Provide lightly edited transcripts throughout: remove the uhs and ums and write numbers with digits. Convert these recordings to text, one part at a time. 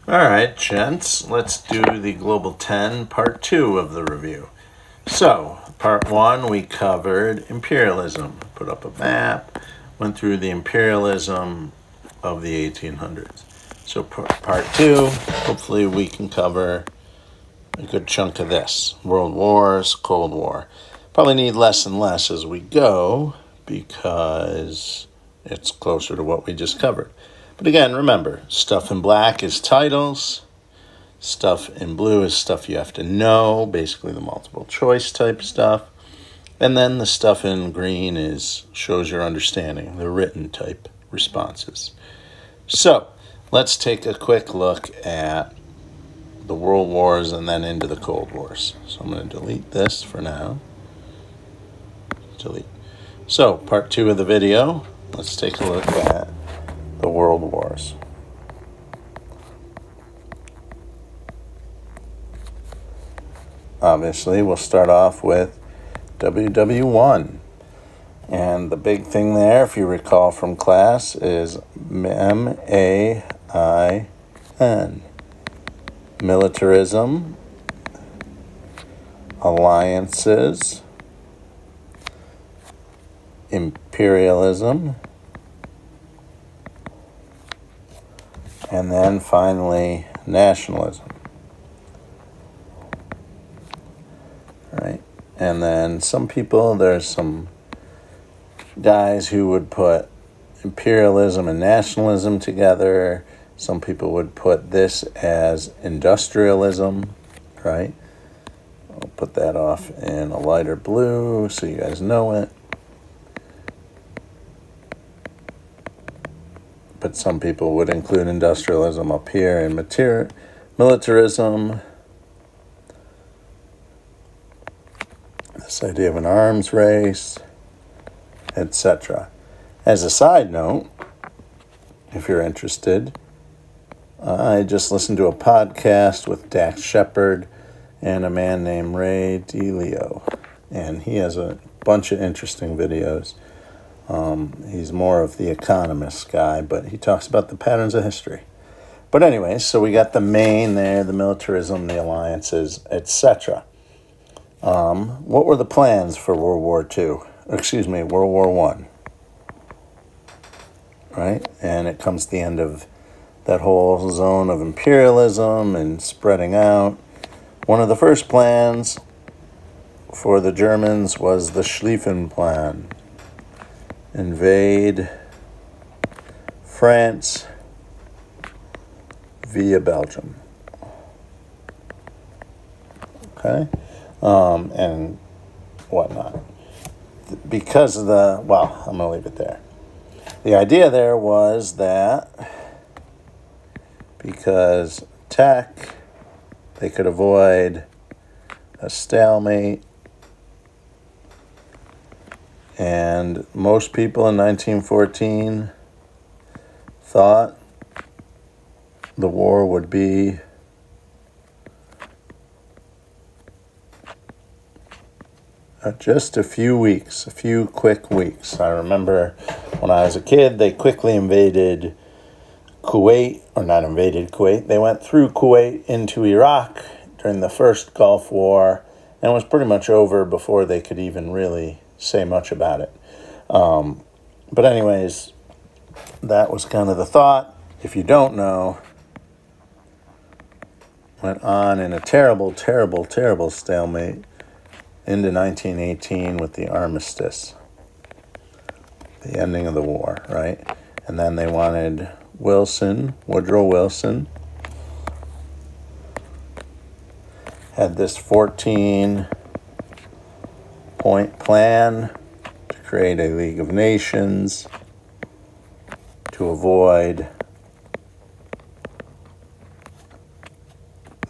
All right, gents, let's do the Global 10 Part 2 of the review. So, Part 1, we covered imperialism, put up a map, went through the imperialism of the 1800s. So, Part 2, hopefully we can cover a good chunk of this. World Wars, Cold War. Probably need less and less as we go because it's closer to what we just covered. But again, remember, stuff in black is titles. Stuff in blue is stuff you have to know, basically the multiple choice type stuff. And then the stuff in green shows your understanding, the written type responses. So let's take a quick look at the World Wars and then into the Cold Wars. So I'm going to delete this for now. Delete. So part 2 of the video, let's take a look at the World Wars. Obviously, we'll start off with WW1. And the big thing there, if you recall from class, is MAIN. Militarism, alliances, imperialism, and then finally nationalism. Right? And then there's some guys who would put imperialism and nationalism together. Some people would put this as industrialism, right? I'll put that off in a lighter blue so you guys know it. But some people would include industrialism up here and militarism. This idea of an arms race, etc. As a side note, if you're interested, I just listened to a podcast with Dax Shepard and a man named Ray DeLeo, and he has a bunch of interesting videos. He's more of the economist guy, but he talks about the patterns of history. But anyway, so we got the main there, the militarism, the alliances, etc. What were the plans for World War I? Right? And it comes to the end of that whole zone of imperialism and spreading out. One of the first plans for the Germans was the Schlieffen Plan. Invade France via Belgium. Okay? And whatnot. Because of I'm going to leave it there. The idea there was that because tech, they could avoid a stalemate. And most people in 1914 thought the war would be just a few quick weeks. I remember when I was a kid, they quickly invaded Kuwait, or not invaded Kuwait. They went through Kuwait into Iraq during the first Gulf War, and it was pretty much over before they could even really say much about it. But anyways, that was kind of the thought. If you don't know, went on in a terrible, terrible, terrible stalemate into 1918 with the armistice, the ending of the war, right? And then they wanted Woodrow Wilson, had this 14-point plan to create a League of Nations to avoid.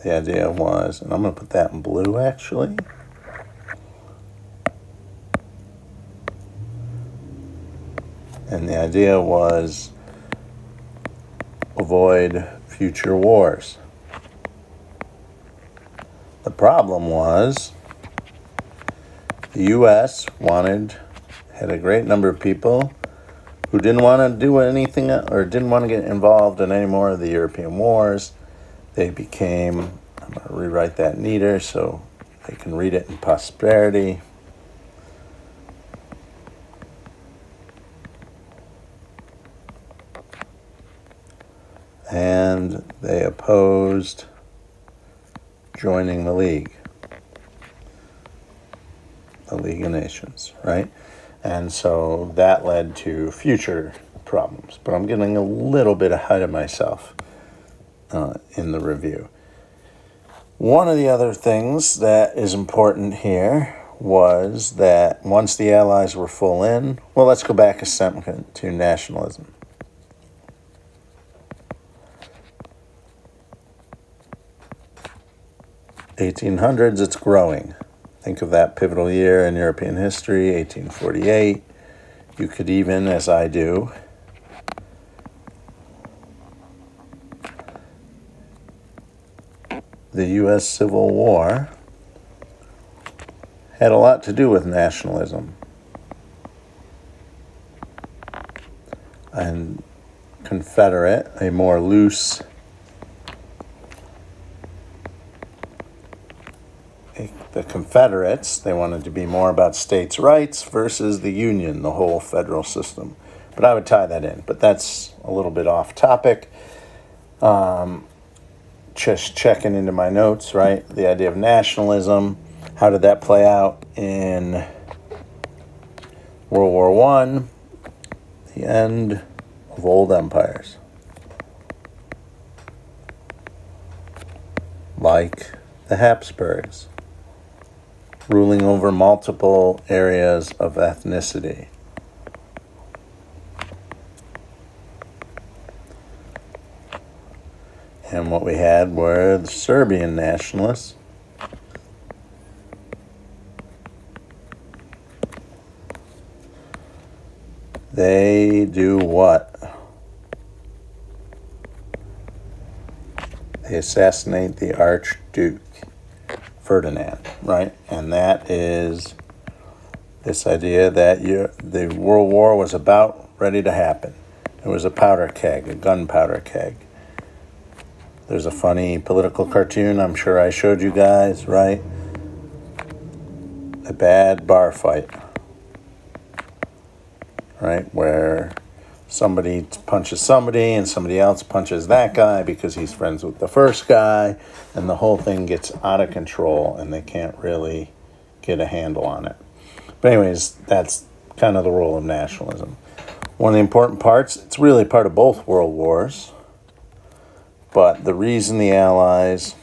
The idea was, and I'm going to put that in blue actually. And the idea was avoid future wars. The problem was the U.S. had a great number of people who didn't want to do anything or didn't want to get involved in any more of the European wars. they became, I'm going to rewrite that neater so they can read it in posterity. And they opposed joining the League of Nations, right? And so that led to future problems. But I'm getting a little bit ahead of myself in the review. One of the other things that is important here was that once the Allies were full in, well, let's go back a second to nationalism. '1800s, it's growing. Think of that pivotal year in European history, 1848. You could even, as I do, the U.S. Civil War had a lot to do with nationalism and Confederate, a more loose the Confederates, they wanted to be more about states' rights versus the Union, the whole federal system. But I would tie that in. But that's a little bit off topic. Just checking into my notes, right? The idea of nationalism. How did that play out in World War I? The end of old empires. Like the Habsburgs, ruling over multiple areas of ethnicity. And what we had were the Serbian nationalists. They do what? They assassinate the Archduke Ferdinand, right? And that is this idea that the World War was about ready to happen. It was a powder keg, a gunpowder keg. There's a funny political cartoon I'm sure I showed you guys, right? A bad bar fight, right? Where somebody punches somebody and somebody else punches that guy because he's friends with the first guy, and the whole thing gets out of control and they can't really get a handle on it. But anyways, that's kind of the role of nationalism. One of the important parts, it's really part of both world wars, but the reason the Allies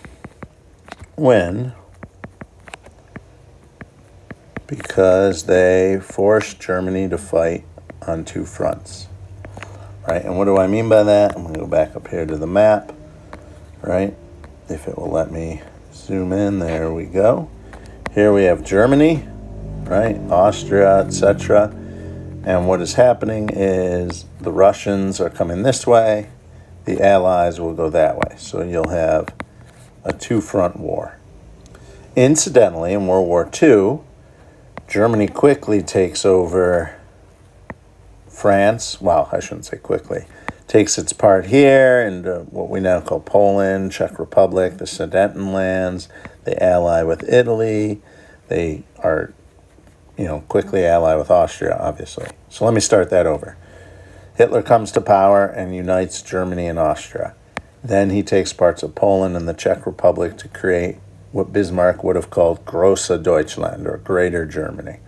win, because they forced Germany to fight on two fronts. Right, and what do I mean by that? I'm going to go back up here to the map, right? If it will let me zoom in, there we go. Here we have Germany, right? Austria, etc. And what is happening is the Russians are coming this way, the Allies will go that way. So you'll have a two-front war. Incidentally, in World War II, Germany quickly takes over France, well, I shouldn't say quickly, takes its part here into what we now call Poland, Czech Republic, the Sudetenlands. They ally with Italy. They are, quickly ally with Austria, obviously. So let me start that over. Hitler comes to power and unites Germany and Austria. Then he takes parts of Poland and the Czech Republic to create what Bismarck would have called Grosse Deutschland, or Greater Germany.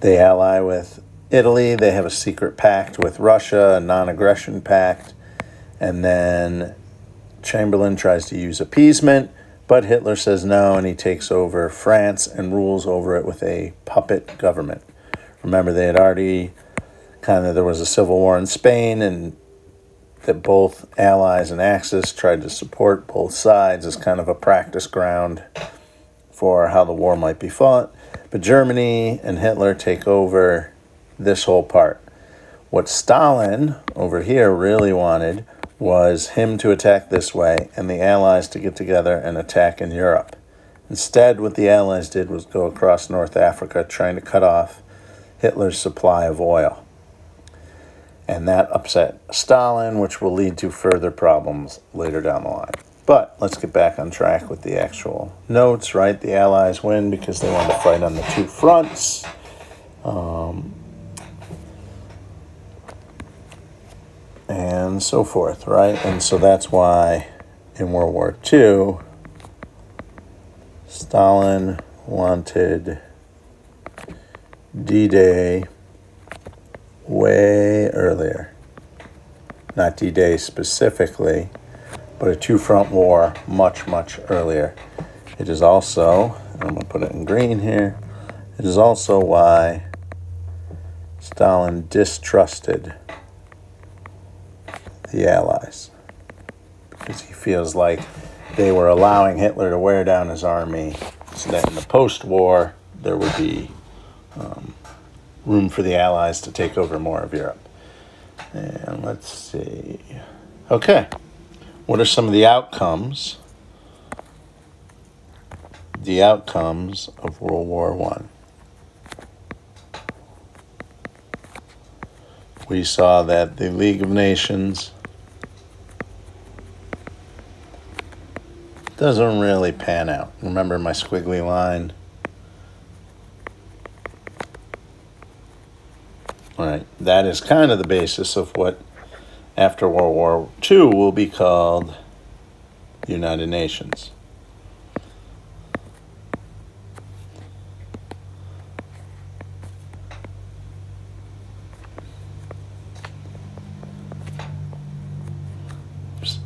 They ally with Italy. They have a secret pact with Russia, a non-aggression pact, and then Chamberlain tries to use appeasement, but Hitler says no, and he takes over France and rules over it with a puppet government. Remember, they had already there was a civil war in Spain, and that both Allies and Axis tried to support both sides as kind of a practice ground for how the war might be fought. But Germany and Hitler take over this whole part. What Stalin over here really wanted was him to attack this way and the Allies to get together and attack in Europe. Instead, what the Allies did was go across North Africa trying to cut off Hitler's supply of oil. And that upset Stalin, which will lead to further problems later down the line. But let's get back on track with the actual notes, right? The Allies win because they wanted to fight on the two fronts. And so forth, right? And so that's why in World War II, Stalin wanted D-Day way earlier. Not D-Day specifically, but a two-front war much, much earlier. It is also, I'm going to put it in green here, it is also why Stalin distrusted the Allies, because he feels like they were allowing Hitler to wear down his army so that in the post-war there would be room for the Allies to take over more of Europe. And let's see. Okay. What are some of the outcomes? The outcomes of World War I. We saw that the League of Nations doesn't really pan out. Remember my squiggly line? All right, that is kind of the basis of what after World War II will be called the United Nations.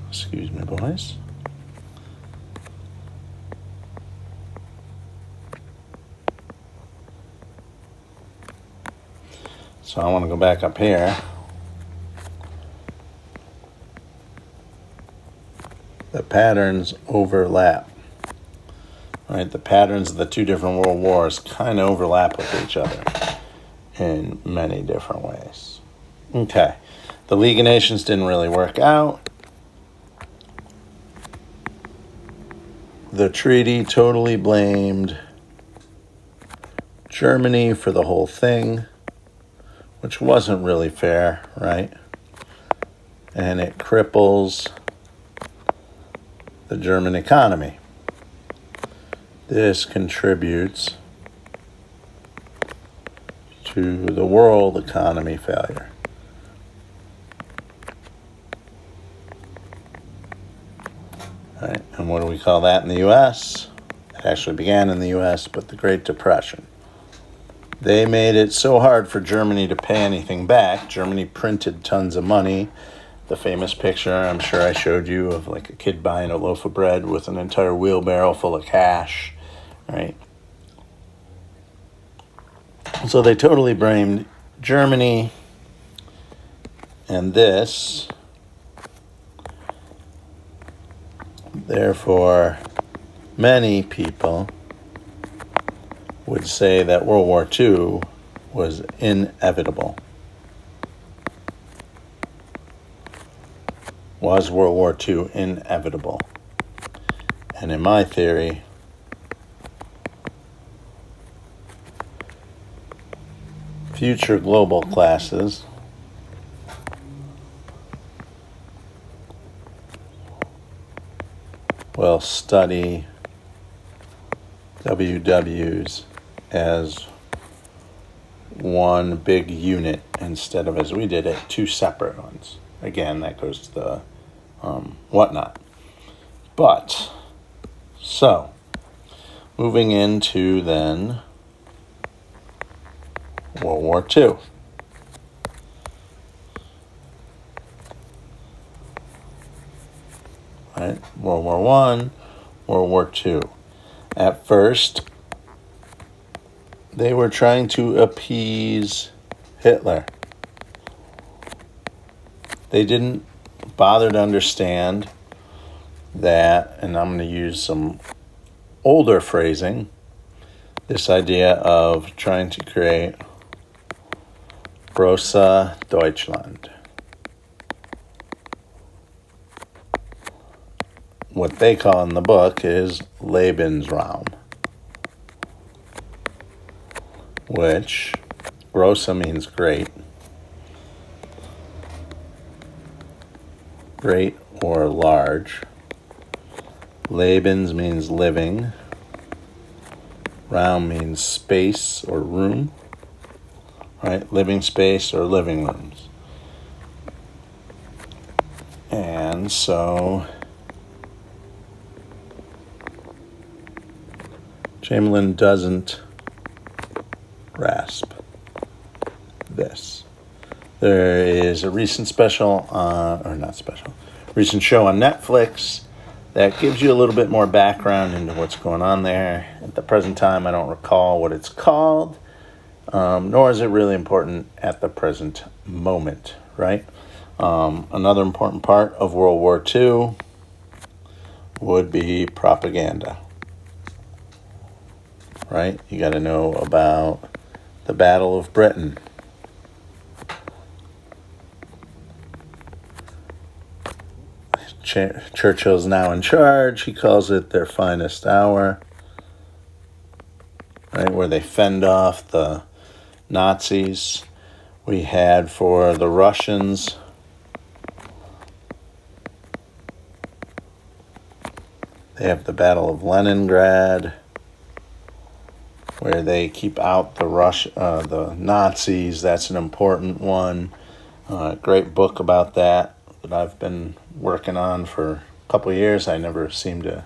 Excuse me, boys. So I want to go back up here. The patterns overlap. All right, the patterns of the two different world wars kind of overlap with each other in many different ways. Okay, the League of Nations didn't really work out. The treaty totally blamed Germany for the whole thing, which wasn't really fair, right? And it cripples the German economy. This contributes to the world economy failure. All right, and what do we call that in the U.S.? It actually began in the U.S., but the Great Depression. They made it so hard for Germany to pay anything back. Germany printed tons of money. The famous picture, I'm sure I showed you, of like a kid buying a loaf of bread with an entire wheelbarrow full of cash, right? So they totally blamed Germany, and this, therefore, many people would say that World War II was inevitable. Was World War II inevitable? And in my theory, future global classes will study WWs as one big unit instead of, as we did it, two separate ones. Again, that goes to the whatnot. But, so, moving into then World War II. Right? World War I, World War II. At first, they were trying to appease Hitler. They didn't bother to understand that, and I'm going to use some older phrasing, this idea of trying to create Große Deutschland. What they call in the book is Lebensraum, which Große means great. Great or large. Lebens means living. Raum means space or room. Right? Living space or living rooms. And so Chamberlain doesn't rasp this. There is a recent special, recent show on Netflix that gives you a little bit more background into what's going on there. At the present time, I don't recall what it's called, nor is it really important at the present moment, right? Another important part of World War II would be propaganda, right? You got to know about the Battle of Britain. Churchill's now in charge. He calls it their finest hour, right, where they fend off the Nazis. We had for the Russians, they have the Battle of Leningrad, where they keep out the Nazis. That's an important one. Great book about that I've been working on for a couple of years. I never seem to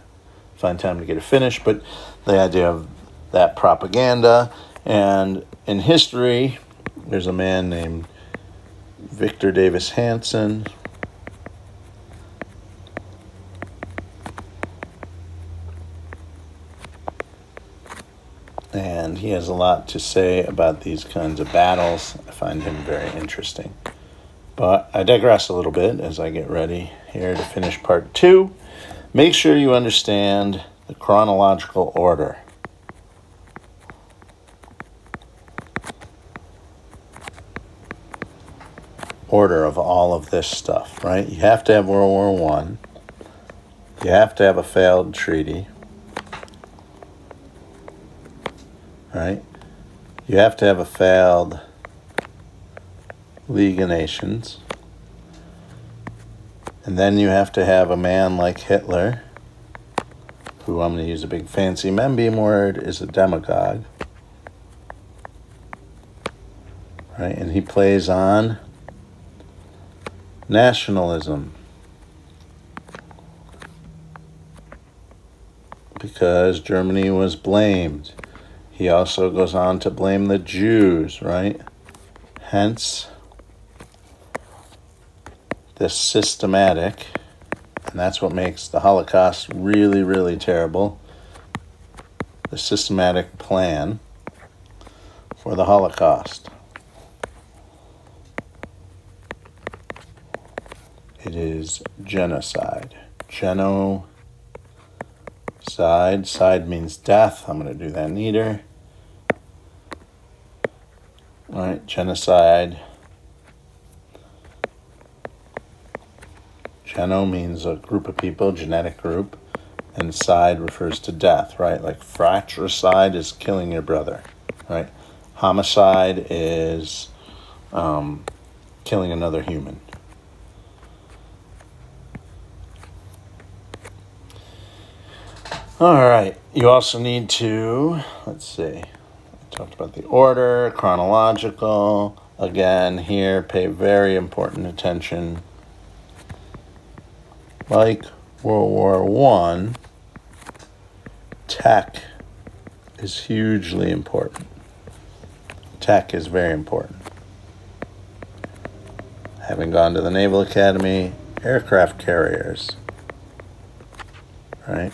find time to get it finished, but the idea of that propaganda. And in history, there's a man named Victor Davis Hanson. And he has a lot to say about these kinds of battles. I find him very interesting. But I digress a little bit as I get ready here to finish part 2. Make sure you understand the chronological order. Order of all of this stuff, right? You have to have World War I. You have to have a failed treaty, right? You have to have a failed League of Nations. And then you have to have a man like Hitler, who I'm going to use a big fancy membeam word, is a demagogue. Right? And he plays on nationalism. Because Germany was blamed. He also goes on to blame the Jews, right? Hence, this systematic, and that's what makes the Holocaust really, really terrible, the systematic plan for the Holocaust. It is genocide. Genocide. Side means death. I'm going to do that neater. All right, genocide. Geno means a group of people, genetic group, and side refers to death, right? Like fratricide is killing your brother, right? Homicide is killing another human. All right, you also need to, let's see, I talked about the order, chronological. Again, here, pay very important attention. Like World War I, tech is hugely important. Tech is very important. Having gone to the Naval Academy, aircraft carriers, right?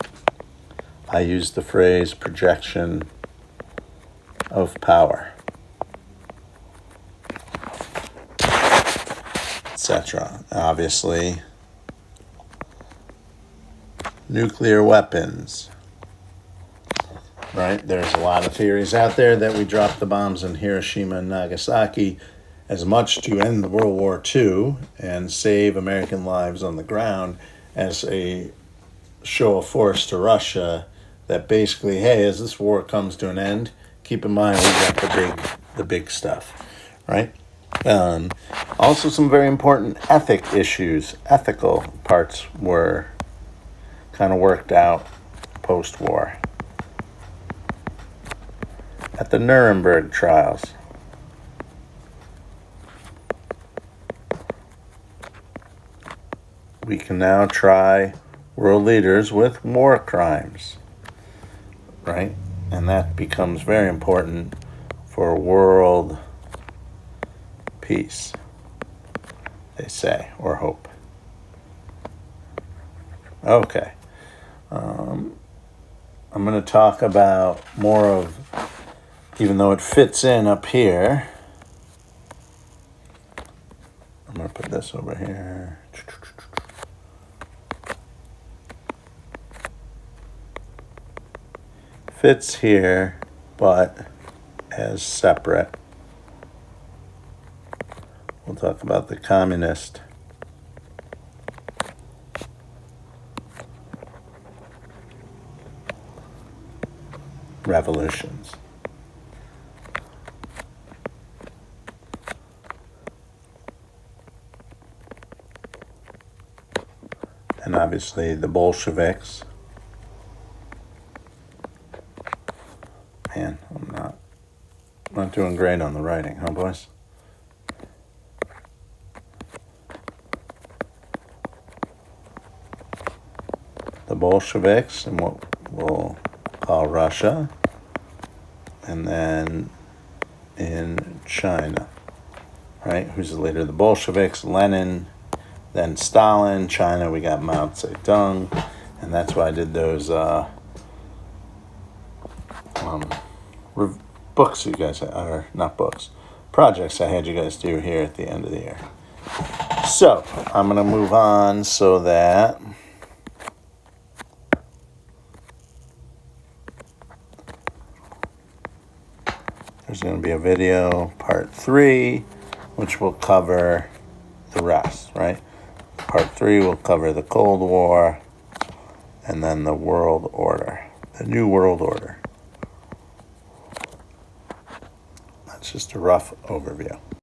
I use the phrase projection of power, etc. Obviously, nuclear weapons, right? There's a lot of theories out there that we dropped the bombs in Hiroshima and Nagasaki as much to end the World War II and save American lives on the ground as a show of force to Russia that basically, hey, as this war comes to an end, keep in mind we got the big stuff, right? Also some very important ethical parts were kind of worked out post-war. At the Nuremberg trials, we can now try world leaders with war crimes, right? And that becomes very important for world peace, they say, or hope. Okay. I'm going to talk about more of, even though it fits in up here, I'm going to put this over here. Fits here, but as separate. We'll talk about the communist revolutions. And obviously the Bolsheviks. Man, I'm not doing great on the writing, huh, boys? The Bolsheviks and what we'll call Russia, and then in China, right? Who's the leader of the Bolsheviks? Lenin, then Stalin. China, we got Mao Zedong, and that's why I did those books you guys, or not books, projects I had you guys do here at the end of the year. So I'm going to move on so that there's going to be a video, part 3, which will cover the rest, right? Part 3 will cover the Cold War and then the world order, the new world order. That's just a rough overview.